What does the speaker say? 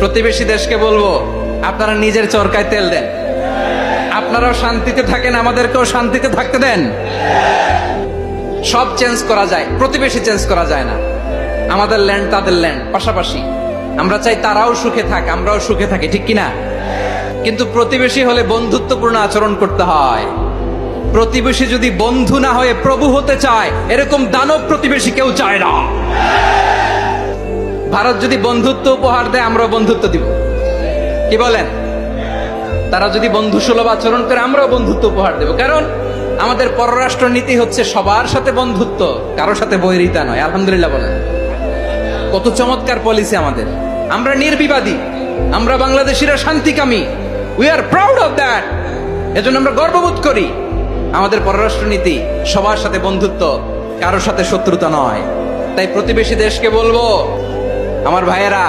প্রতিবেশী দেশকে বলবো, আপনারা নিজের চরকায় তেল দেন, আপনারাও শান্তিতে থাকেন, আমাদেরকেও শান্তিতে থাকতে দেন। সব চেঞ্জ করা যায়, প্রতিবেশী চেঞ্জ করা যায় না। আমাদের ল্যান্ড তাদের ল্যান্ড পাশাপাশি, আমরা চাই তারাও সুখে থাক, আমরাও সুখে থাকি, ঠিক কিনা? কিন্তু প্রতিবেশী হলে বন্ধুত্বপূর্ণ আচরণ করতে হয়। প্রতিবেশী যদি বন্ধু না হয়ে প্রভু হতে চায়, এরকম দানব প্রতিবেশী কেউ চায় না। ভারত যদি বন্ধুত্ব উপহার দেয়, আমরাও বন্ধুত্ব দিব, কি বলেন? তারা যদি বন্ধু সুলভ আচরণ করে, আমরাও বন্ধুত্ব উপহার দেব। কারণ আমাদের পররাষ্ট্র নীতি হচ্ছে সবার সাথে বন্ধুত্ব, কারোর সাথে বৈরিতা নয়। আলহামদুলিল্লাহ বলেন, কত চমৎকার পলিসি আমাদের। আমরা নির্বিবাদী, আমরা বাংলাদেশিরা শান্তিকামী। We are proud of that. এজন্য আমরা গর্ববোধ করি। আমাদের পররাষ্ট্র নীতি সবার সাথে বন্ধুত্ব, কারোর সাথে শত্রুতা নয়। তাই প্রতিবেশী দেশকে বলবো, আমার ভাইয়েরা,